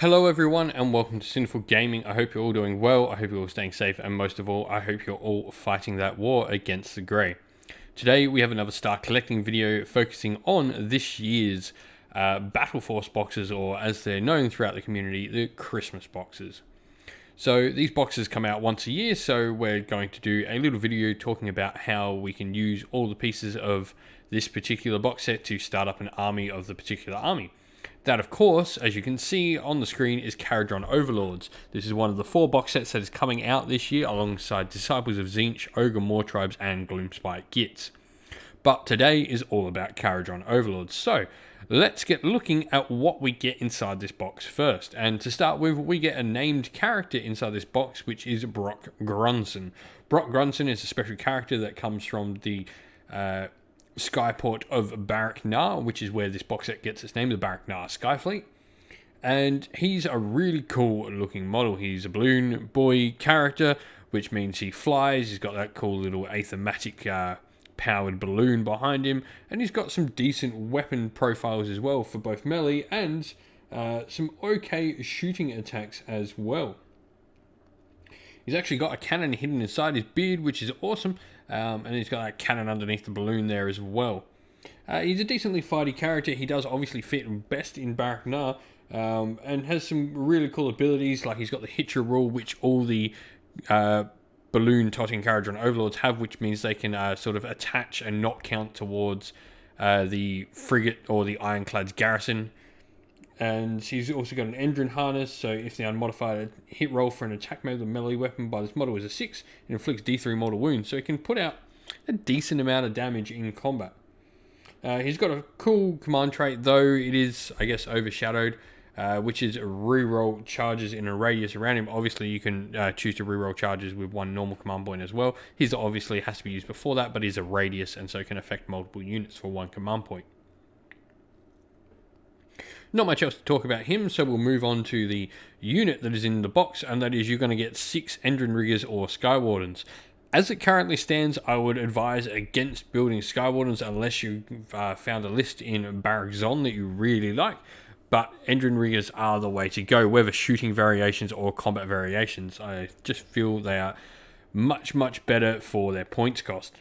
Hello everyone and welcome to Sinful Gaming. I hope you're all doing well, I hope you're all staying safe, and most of all, I hope you're all fighting that war against the Grey. Today we have another Star Collecting video focusing on this year's Battle Force boxes, or as they're known throughout the community, the Christmas boxes. So these boxes come out once a year, so we're going to do a little video talking about how we can use all the pieces of this particular box set to start up an army of the particular army. That, of course, as you can see on the screen, is Kharadron Overlords. This is one of the 4 box sets that is coming out this year alongside Disciples of Tzeentch, Ogre Maw Tribes, and Gloomspite Gitz. But today is all about Kharadron Overlords. So let's get looking at what we get inside this box first. And to start with, we get a named character inside this box, which is Brock Grunson. Brock Grunson is a special character that comes from the Skyport of Barak-Nar, which is where this box set gets its name, the Barak-Nar Skyfleet. And he's a really cool looking model. He's a balloon boy character, which means he flies. He's got that cool little thematic powered balloon behind him, and he's got some decent weapon profiles as well for both melee and some okay shooting attacks as well. He's actually got a cannon hidden inside his beard, which is awesome, and he's got that cannon underneath the balloon there as well. He's a decently fighty character. He does obviously fit best in Barak-Nar, and has some really cool abilities, like he's got the Hitcher rule, which all the balloon totting Kharadron Overlords have, which means they can sort of attach and not count towards the frigate or the Ironclad's garrison. And he's also got an Endrin harness, so if the unmodified hit roll for an attack made with a melee weapon by this model is a 6, it inflicts D3 mortal wounds, so he can put out a decent amount of damage in combat. He's got a cool command trait, though it is, I guess, overshadowed, which is reroll charges in a radius around him. Obviously, you can choose to reroll charges with one normal command point as well. His obviously has to be used before that, but is a radius, and so can affect multiple units for one command point. Not much else to talk about him, so we'll move on to the unit that is in the box, and that is you're going to get 6 Endrin Riggers or Skywardens. As it currently stands, I would advise against building Skywardens unless you found a list in Barak-Zon that you really like, but Endrin Riggers are the way to go, whether shooting variations or combat variations. I just feel they are much better for their points cost.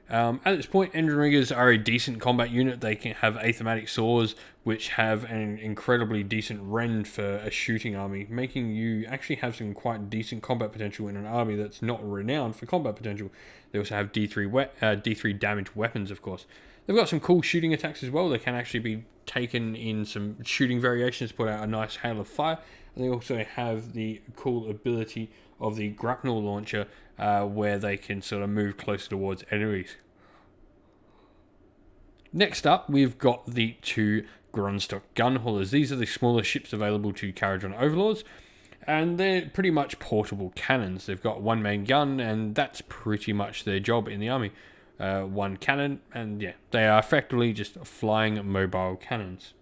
At this point, Endrin Riggers are a decent combat unit. They can have thematic saws, which have an incredibly decent rend for a shooting army, making you actually have some quite decent combat potential in an army that's not renowned for combat potential. They also have D3 damage weapons, of course. They've got some cool shooting attacks as well. They can actually be taken in some shooting variations to put out a nice hail of fire. And they also have the cool ability of the grapnel launcher, where they can sort of move closer towards enemies. Next up, we've got the 2 Grunstock gun haulers. These are the smallest ships available to Kharadron Overlords, and they're pretty much portable cannons. They've got one main gun, and that's pretty much their job in the army. One cannon, and yeah, they are effectively just flying mobile cannons.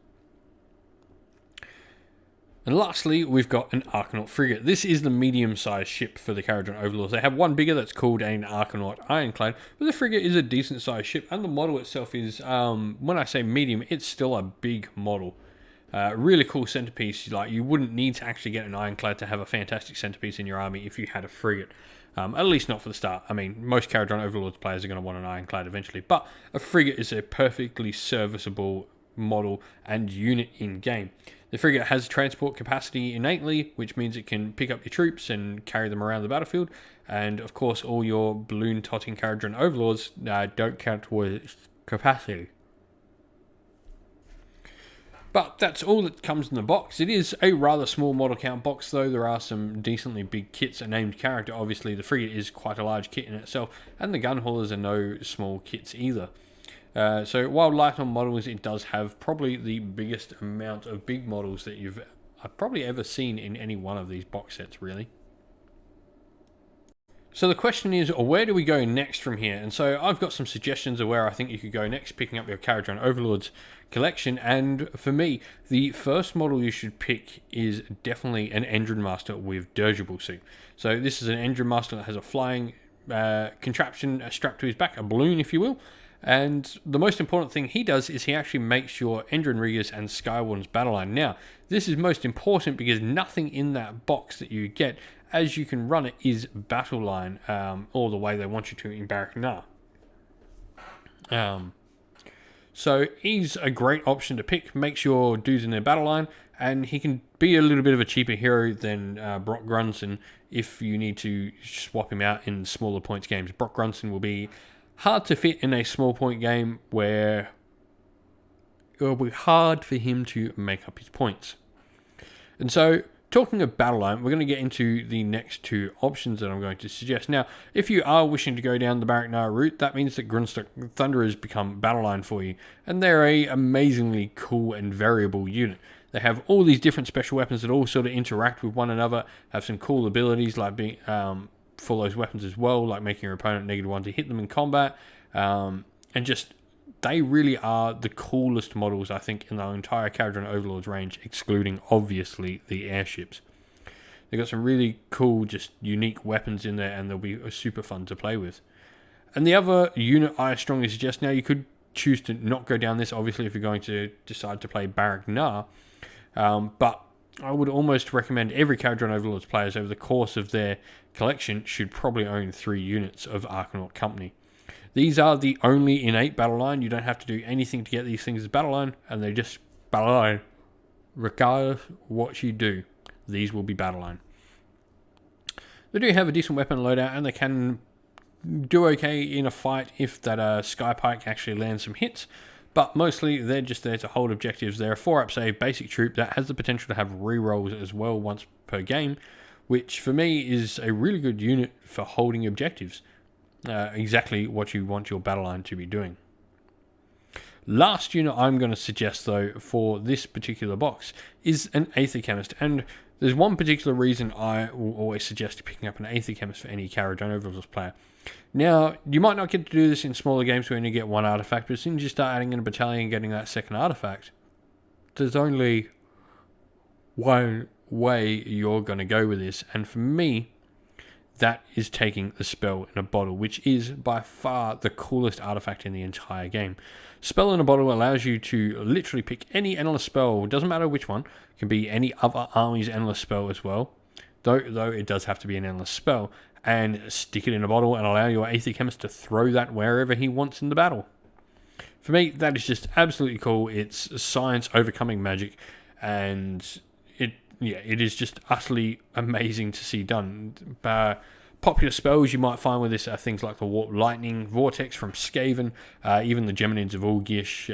And lastly, we've got an Archanaut frigate. This is the medium-sized ship for the Kharadron Overlords. They have one bigger that's called an Archanaut Ironclad, but the frigate is a decent-sized ship, and the model itself is, when I say medium, it's still a big model. Really cool centerpiece. Like, you wouldn't need to actually get an Ironclad to have a fantastic centerpiece in your army if you had a frigate. At least not for the start. I mean, most Kharadron Overlords players are going to want an Ironclad eventually, but a frigate is a perfectly serviceable model and unit in game. The frigate has transport capacity innately, which means it can pick up your troops and carry them around the battlefield. And of course, all your balloon-totting Kharadron Overlords don't count towards capacity. But that's all that comes in the box. It is a rather small model count box, though. There are some decently big kits. A named character, obviously, the frigate is quite a large kit in itself, and the gun haulers are no small kits either. So while light on models, it does have probably the biggest amount of big models that you've probably ever seen in any one of these box sets, really. So the question is, where do we go next from here? And so I've got some suggestions of where I think you could go next, picking up your Kharadron Overlords collection. And for me, the first model you should pick is definitely an Endrin Master with dirigible suit. So this is an Endrin Master that has a flying contraption strapped to his back, a balloon, if you will. And the most important thing he does is he actually makes your Endrin Riggers and Skywardens battle line. Now, this is most important because nothing in that box that you get as you can run it is battle line, all the way they want you to in Barak-Nar. So he's a great option to pick. Makes your dudes in their battle line, and he can be a little bit of a cheaper hero than Brock Grunson if you need to swap him out in smaller points games. Brock Grunson will be hard to fit in a small point game where it will be hard for him to make up his points. And so, talking of battle line, we're going to get into the next two options that I'm going to suggest. Now, if you are wishing to go down the Barak-Nar route, that means that Grunstock Thunderers become battle line for you, and they're a amazingly cool and variable unit. They have all these different special weapons that all sort of interact with one another, have some cool abilities like being for those weapons as well, like making your opponent -1 to hit them in combat, and just they really are the coolest models, I think, in the entire Kharadron Overlords range, excluding, obviously, the airships. They've got some really cool, just unique weapons in there, and they'll be super fun to play with. And the other unit I strongly suggest, now you could choose to not go down this, obviously, if you're going to decide to play Barak-Nar, but I would almost recommend every Kharadron Overlords players over the course of their collection should probably own 3 units of Archanaut Company. These are the only innate battle line. You don't have to do anything to get these things as battle line, and they just battle line. Regardless what you do, these will be battle line. They do have a decent weapon loadout, and they can do okay in a fight if that Skypike actually lands some hits, but mostly they're just there to hold objectives. They're a 4-up save basic troop that has the potential to have rerolls as well once per game, which for me is a really good unit for holding objectives. Exactly what you want your battle line to be doing. Last unit I'm going to suggest, though, for this particular box is an Aether Chemist, and there's one particular reason I will always suggest picking up an Aether Chemist for any Kharadron Overlords player. Now, you might not get to do this in smaller games where you only get one artifact, but as soon as you start adding in a battalion and getting that second artifact, there's only one way you're going to go with this, and for me, that is taking the Spell in a Bottle, which is by far the coolest artifact in the entire game. Spell in a Bottle allows you to literally pick any endless spell, doesn't matter which one, it can be any other army's endless spell as well, though it does have to be an endless spell, and stick it in a bottle and allow your Aether Chemist to throw that wherever he wants in the battle. For me, that is just absolutely cool. It's science overcoming magic, and it is just utterly amazing to see done. Popular spells you might find with this are things like the Warp Lightning, Vortex from Skaven, even the Geminids of Ulgish,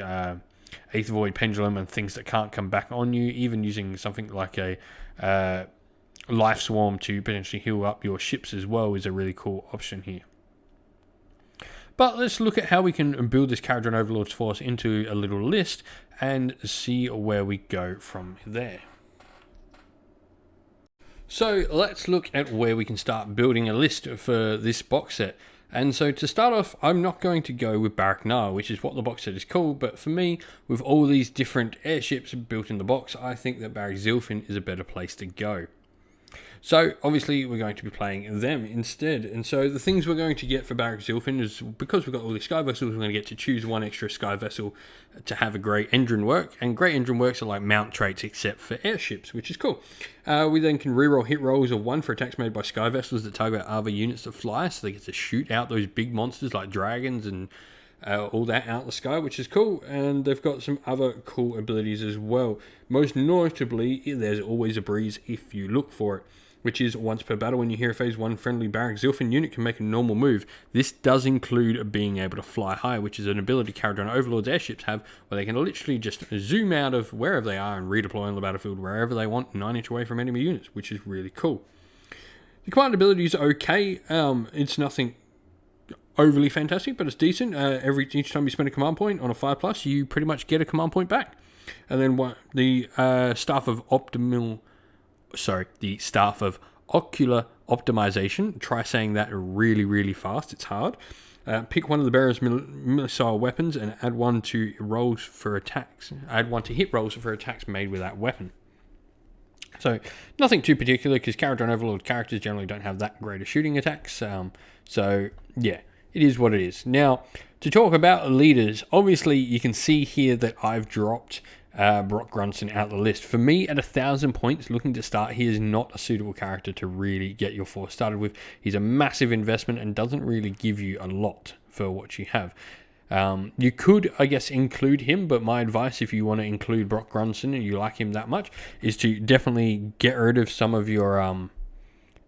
Aether Void Pendulum, and things that can't come back on you, even using something like a Life Swarm to potentially heal up your ships as well is a really cool option here. But let's look at how we can build this Kharadron Overlords force into a little list and see where we go from there. So let's look at where we can start building a list for this box set. And so to start off, I'm not going to go with Barak-Nar, which is what the box set is called, but for me, with all these different airships built in the box, I think that Barak-Zilfin is a better place to go. So obviously we're going to be playing them instead. And so the things we're going to get for Barak-Zilfin is, because we've got all these sky vessels, we're going to get to choose one extra sky vessel to have a great engine work. And great engine works are like mount traits except for airships, which is cool. We then can reroll hit rolls of 1 for attacks made by sky vessels that target other units that fly, so they get to shoot out those big monsters like dragons and all that out the sky, which is cool. And they've got some other cool abilities as well. Most notably, there's always a breeze if you look for it, which is once per battle when you hear a phase 1 friendly Barak-Zilfin unit can make a normal move. This does include being able to fly high, which is an ability Kharadron Overlords airships have, where they can literally just zoom out of wherever they are and redeploy on the battlefield wherever they want, 9 inch away from enemy units, which is really cool. The command ability is okay. It's nothing overly fantastic, but it's decent. Each time you spend a command point on a 5+, you pretty much get a command point back. And then the Staff of Ocular Optimization. Try saying that really, really fast. It's hard. Pick one of the bearer's missile weapons and add one to rolls for attacks. Add one to hit rolls for attacks made with that weapon. So nothing too particular, because Kharadron Overlord characters generally don't have that great of shooting attacks. So yeah, it is what it is. Now, To talk about leaders, obviously you can see here that I've dropped Barak-Nar out the list. For me, at 1,000 points, looking to start, he is not a suitable character to really get your force started with. He's a massive investment and doesn't really give you a lot for what you have. You could, I guess, include him, but my advice, if you want to include Barak-Nar and you like him that much, is to definitely get rid of some of your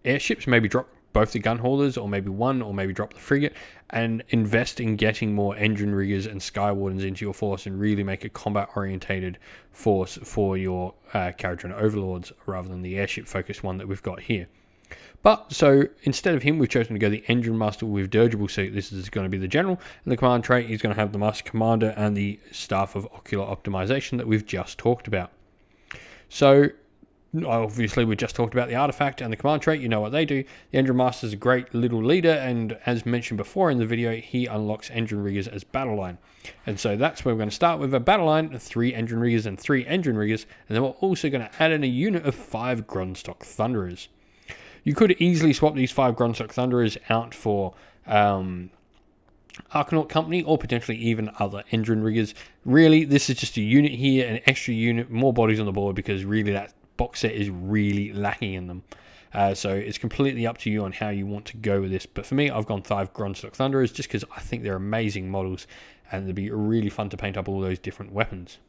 airships, maybe drop both the gun haulers, or maybe one, or maybe drop the frigate, and invest in getting more engine riggers and sky wardens into your force and really make a combat orientated force for your Kharadron Overlords rather than the airship focused one that we've got here. But so instead of him, we've chosen to go the engine master with dirigible suit. This is going to be the general, and the command trait is going to have the master commander and the staff of ocular optimization that we've just talked about. So obviously, we just talked about the artifact and the command trait. You know what they do. The engine master is a great little leader, and as mentioned before in the video, he unlocks engine riggers as battle line. And so that's where we're going to start with a battle line of 3 engine riggers and 3 engine riggers, and then we're also going to add in a unit of 5 Grundstock Thunderers. You could easily swap these 5 Grundstock Thunderers out for Archanaut Company, or potentially even other engine riggers. Really, this is just a unit here, an extra unit, more bodies on the board, because really that box set is really lacking in them. So it's completely up to you on how you want to go with this. But for me, I've gone 5 Grundstock Thunderers just because I think they're amazing models and they'd be really fun to paint up all those different weapons.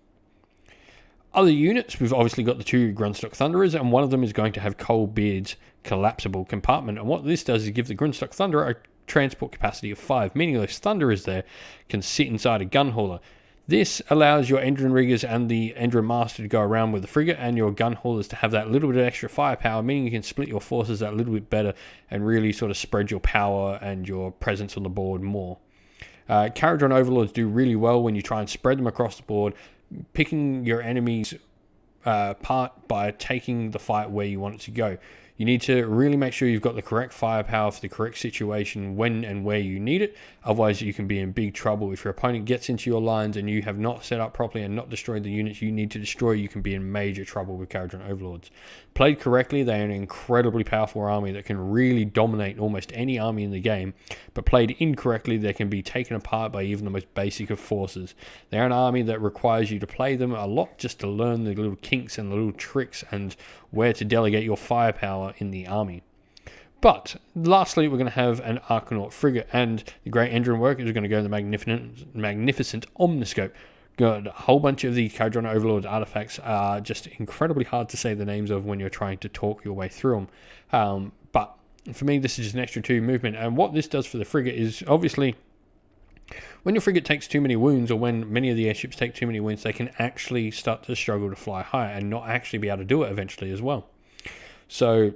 Other units, we've obviously got the 2 Grundstock Thunderers, and one of them is going to have Coalbeard's collapsible compartment. And what this does is give the Grundstock Thunderer a transport capacity of 5, meaning those Thunderers there can sit inside a gun hauler. This allows your engine riggers and the engine master to go around with the frigate, and your gun haulers to have that little bit of extra firepower, meaning you can split your forces that little bit better and really sort of spread your power and your presence on the board more. Kharadron Overlords do really well when you try and spread them across the board, picking your enemies apart by taking the fight where you want it to go. You need to really make sure you've got the correct firepower for the correct situation when and where you need it. Otherwise, you can be in big trouble. If your opponent gets into your lines and you have not set up properly and not destroyed the units you need to destroy, you can be in major trouble with Kharadron Overlords. Played correctly, they are an incredibly powerful army that can really dominate almost any army in the game. But played incorrectly, they can be taken apart by even the most basic of forces. They are an army that requires you to play them a lot just to learn the little kinks and the little tricks and where to delegate your firepower in the army. But lastly, we're going to have an Archanaut frigate, and the great engine work is going to go the magnificent Omniscope. Got a whole bunch of the Kharadron Overlords artifacts are just incredibly hard to say the names of when you're trying to talk your way through them. But for me, this is just an extra 2 movement, and what this does for the frigate is obviously when your frigate takes too many wounds, or when many of the airships take too many wounds, they can actually start to struggle to fly higher and not actually be able to do it eventually as well. So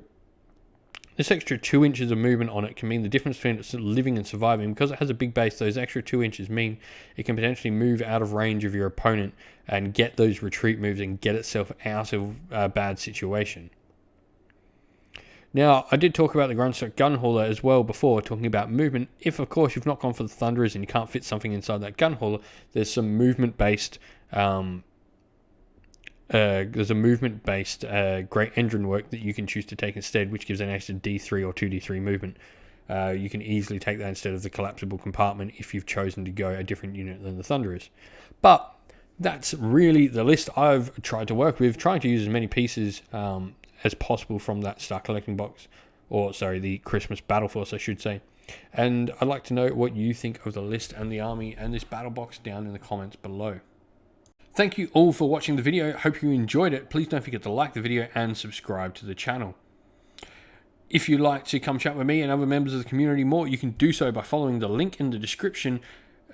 this extra 2 inches of movement on it can mean the difference between living and surviving. Because it has a big base, those extra 2 inches mean it can potentially move out of range of your opponent and get those retreat moves and get itself out of a bad situation. Now, I did talk about the Grundstock gun hauler as well before, talking about movement. If, of course, you've not gone for the Thunderers and you can't fit something inside that gun hauler, there's some movement-based great engine work that you can choose to take instead, which gives an extra D3 or 2D3 movement. You can easily take that instead of the collapsible compartment if you've chosen to go a different unit than the Thunderers. But that's really the list I've tried to work with, trying to use as many pieces as possible from that Star Collecting box, or sorry, the Christmas Battle Force, I should say. And I'd like to know what you think of the list and the army and this battle box down in the comments below. Thank you all for watching the video. Hope you enjoyed it. Please don't forget to like the video and subscribe to the channel. If you'd like to come chat with me and other members of the community more, you can do so by following the link in the description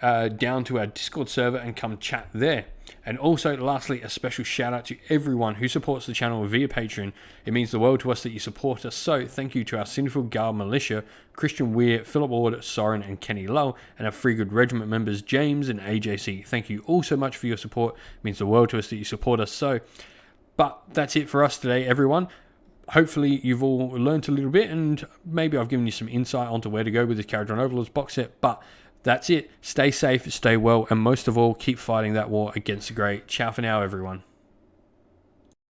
down to our Discord server and come chat there. And also, lastly, a special shout out to everyone who supports the channel via Patreon. It means the world to us that you support us. So thank you to our Sinful Guard Militia, Christian Weir, Philip Ward, Soren and Kenny Lowe, and our Free Good Regiment members James and AJC. Thank you all so much for your support. It means the world to us that you support us. But that's it for us today, everyone. Hopefully you've all learned a little bit, and maybe I've given you some insight onto where to go with this Kharadron Overlords box set. But that's it. Stay safe, stay well, and most of all, keep fighting that war against the Grey. Ciao for now, everyone.